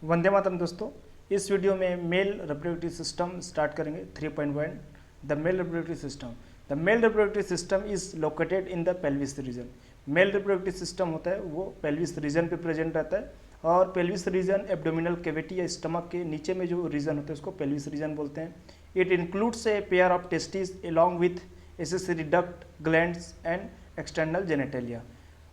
वंदे मातरम दोस्तों। इस वीडियो में मेल रिप्रोडक्टिव सिस्टम स्टार्ट करेंगे 3.1। The male reproductive system. The male reproductive system is located in the pelvis region. Male reproductive system होता है वो pelvis region पे प्रेजेंट रहता है, और पेल्विस रीजन एब्डोमिनल कैविटी या स्टमक के नीचे में जो रीजन होता है उसको पेल्विस रीजन बोलते हैं। It includes a pair of testis along with accessory duct, glands and external genitalia.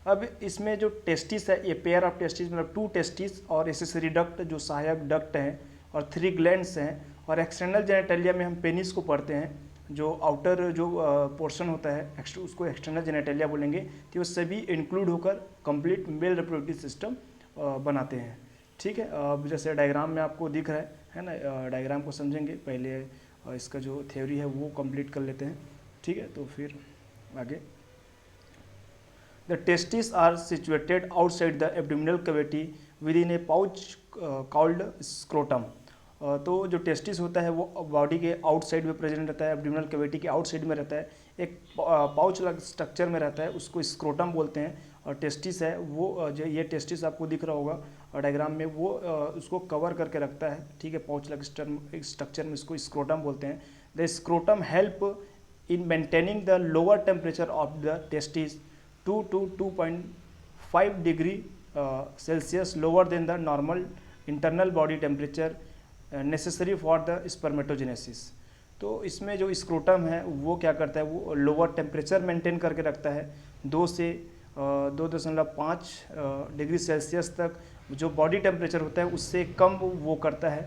अब इसमें जो टेस्टिस है, ये पेयर ऑफ टेस्टिस मतलब 2 टेस्टिस और एसेसरी डक्ट जो सहायक डक्ट हैं, और 3 ग्लैंड्स हैं, और एक्सटर्नल जेनेटेलिया में हम पेनिस को पढ़ते हैं। जो आउटर जो पोर्शन होता है उसको एक्सटर्नल जेनेटेलिया बोलेंगे। तो वो सभी इंक्लूड होकर कंप्लीट मेल रिप्रोडक्टिव सिस्टम बनाते हैं। ठीक है, अब जैसे डायग्राम में आपको दिख रहा है ना, डायग्राम को समझेंगे पहले। इसका जो थ्योरी है वो कंप्लीट कर लेते हैं। ठीक है, तो फिर आगे। The testes are situated outside the abdominal cavity within a pouch called scrotum. तो जो टेस्टिस होता है वो बॉडी के आउटसाइड में प्रेजेंट रहता है, एब्डोमिनल कैविटी के आउटसाइड में रहता है, एक पाउच लग स्ट्रक्चर में रहता है, उसको स्क्रोटम बोलते हैं। और टेस्टिस है वो जो ये टेस्टिस आपको दिख रहा होगा डायग्राम में, वो उसको कवर करके रखता है। ठीक है, पाउच लग स्ट्रक्चर में इसको स्क्रोटम बोलते हैं। The scrotum help in maintaining the lower temperature of the testis 2 to 2.5 degree Celsius lower than the normal internal body temperature necessary for the spermatogenesis। तो इसमें जो स्क्रोटम है वो क्या करता है, वो लोअर टेम्परेचर मेंटेन करके रखता है 2 से 2.5 डिग्री सेल्सियस तक। जो बॉडी टेम्परेचर होता है उससे कम वो करता है,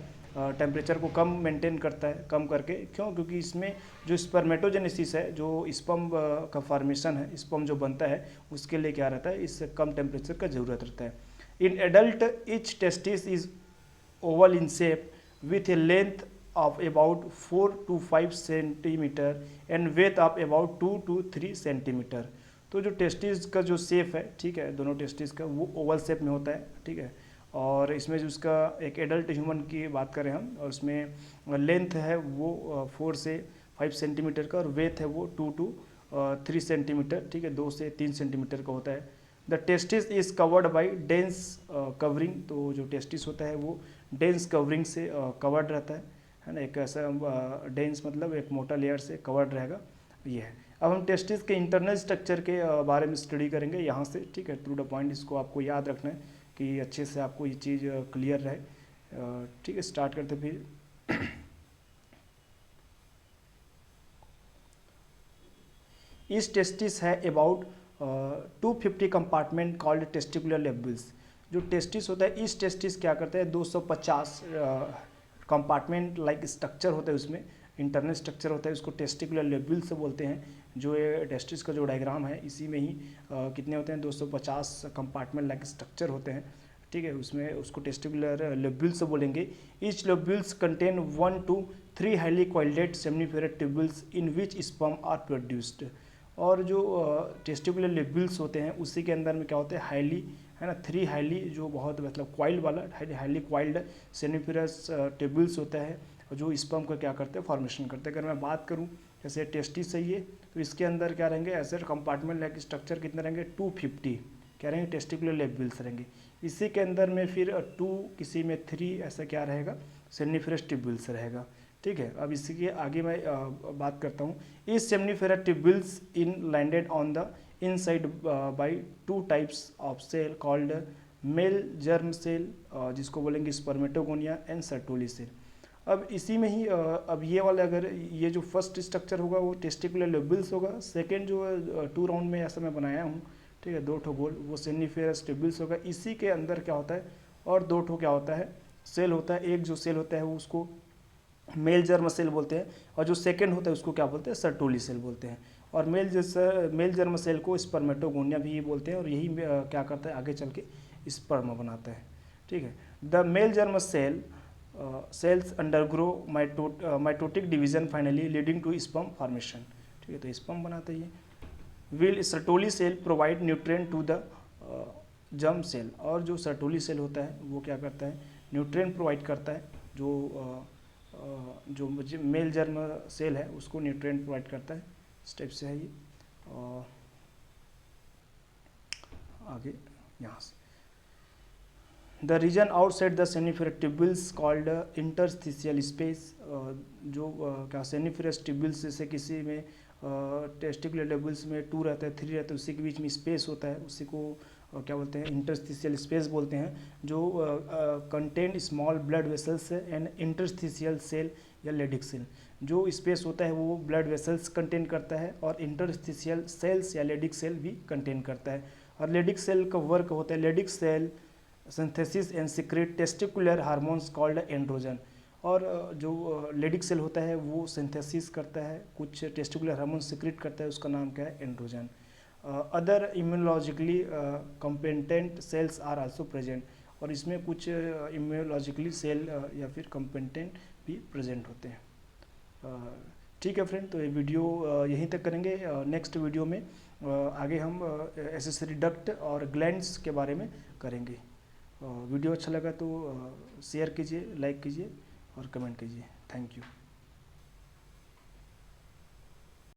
टेम्परेचर को कम मेंटेन करता है, कम करके। क्यों? क्योंकि इसमें जो स्पर्मेटोजेनेसिस है, जो स्पर्म का फॉर्मेशन है, स्पर्म जो बनता है, उसके लिए क्या रहता है, इससे कम टेम्परेचर का ज़रूरत रहता है। In adult each testis is oval in shape with a length of about 4 to 5 centimetre and width of about 2 to 3 centimetre. तो जो टेस्टिस का जो शेप है, ठीक है, दोनों टेस्टिस का वो ओवल शेप में होता है। ठीक है, और इसमें जो उसका एक एडल्ट ह्यूमन की बात करें हम, और उसमें लेंथ है वो 4 से 5 सेंटीमीटर का, और वेथ है वो 2 to 3 सेंटीमीटर। ठीक है, 2 से 3 सेंटीमीटर का होता है। The testis is covered by dense covering. तो जो टेस्टिस होता है वो डेंस कवरिंग से कवर्ड रहता है ना। एक ऐसा डेंस मतलब एक मोटा लेयर से कवर्ड रहेगा, ये है। अब हम टेस्टिस के इंटरनल स्ट्रक्चर के बारे में स्टडी करेंगे यहाँ से। ठीक है, टू द पॉइंट, इसको आपको याद रखना है कि अच्छे से आपको ये चीज़ क्लियर रहे। ठीक है, स्टार्ट करते फिर। इस टेस्टिस है अबाउट 250 कंपार्टमेंट कॉल्ड टेस्टिकुलर लेब्यूल्स। जो टेस्टिस होता है, इस टेस्टिस क्या करता है, 250 कंपार्टमेंट लाइक स्ट्रक्चर होता है, उसमें इंटरनल स्ट्रक्चर होता है, उसको टेस्टिकुलर लेब्यूल से बोलते हैं। जो ये टेस्टिस का जो डायग्राम है, इसी में ही कितने होते हैं, 250 कंपार्टमेंट लाइक स्ट्रक्चर होते हैं। ठीक है, उसमें उसको टेस्टिकुलर लेब्यूल्स बोलेंगे। Each lobules contain 1 to 3 highly coiled seminiferous tubules in which sperm are produced. और जो टेस्टिकुलर लेब्यूल्स होते हैं उसी के अंदर में क्या होते हैं, हाईली, है ना, 3 हाईली, जो बहुत मतलब क्वाइल्ड वाला हाईली क्वाइल्ड सेमिनिफेरस ट्यूब्यूल्स होता है, जो स्पर्म का क्या करते हैं, फॉर्मेशन करते हैं। अगर मैं बात करूं जैसे टेस्टिस सही है, तो इसके अंदर क्या रहेंगे, ऐसे कंपार्टमेंट लाइक स्ट्रक्चर कितने रहेंगे, 250 क्या रहेंगे, टेस्टिकुलर लेब्यूल्स रहेंगे। इसी के अंदर में फिर 2, किसी में 3, ऐसा क्या रहेगा, सेमिनिफेरस ट्यूब्यूल्स रहेगा। ठीक है, अब इसी के आगे मैं बात करता हूँ। इस seminiferous tubules in landed on the inside by 2 types of cell called male germ cell, जिसको बोलेंगे स्पर्मेटोगोनिया, एंड सर्टोली सेल। अब इसी में ही अब ये वाला, अगर ये जो फर्स्ट स्ट्रक्चर होगा वो टेस्टिकुलर लेब्यूल्स होगा। सेकेंड जो 2 राउंड में ऐसा मैं बनाया हूँ, ठीक है, 2 ठो गोल, वो सेमिनिफेरस ट्यूब्यूल्स होगा। इसी के अंदर क्या होता है, और 2 ठो क्या होता है, सेल होता है। एक जो सेल होता है वो उसको मेल जर्म सेल बोलते हैं, और जो सेकंड होता है उसको क्या बोलते हैं, सर्टोली सेल बोलते हैं। और मेल जर्म सेल को स्पर्मेटोगोनिया भी बोलते हैं, और यही क्या करता है, आगे चल के स्पर्म बनाता है। ठीक है, the male germ cell cells undergrow mitotic division finally leading to sperm formation. ठीक है, तो स्पर्म बनाता है ये। Will Sertoli cell provide nutrient to the germ cell. और जो सर्टोली सेल होता है वो क्या करता है, न्यूट्रिएंट प्रोवाइड करता है। जो मेल जर्म सेल है उसको न्यूट्रिएंट प्रोवाइड करता है। स्टेप से है ये। आगे यहाँ से the region outside the seminiferous tubules called interstitial space, जो क्या सेनिफेरस ट्यूब्यूल्स जैसे किसी में टेस्टिकुलर ट्यूब्यूल्स में 2 रहता है 3 रहता है, उसी के बीच में स्पेस होता है, उसी को क्या बोलते हैं इंटरस्टिशियल स्पेस बोलते हैं, जो content small blood vessels and interstitial cell या लेडिक सेल। जो स्पेस होता है वो ब्लड वेसल्स कंटेन करता है और इंटरस्टिशियल सेल्स या लेडिक सेल भी कंटेन करता है। और लेडिक सेल का वर्क होता है, Leydig cell synthesis and secrete testicular hormones called androgen. और जो लेडिक सेल होता है वो सिंथेसिस करता है, कुछ टेस्टिकुलर हार्मोन सीक्रेट करता है, उसका नाम क्या है androgen. Other immunologically competent cells are also present, और इसमें कुछ इम्यूनोलॉजिकली सेल या फिर कंपेटेंट भी प्रेजेंट होते हैं। ठीक है फ्रेंड, तो ये वीडियो यहीं तक करेंगे। नेक्स्ट वीडियो में आगे हम एसेसरी डक्ट और ग्लैंड्स के बारे में करेंगे। वीडियो अच्छा लगा तो शेयर कीजिए, लाइक कीजिए और कमेंट कीजिए। Thank you.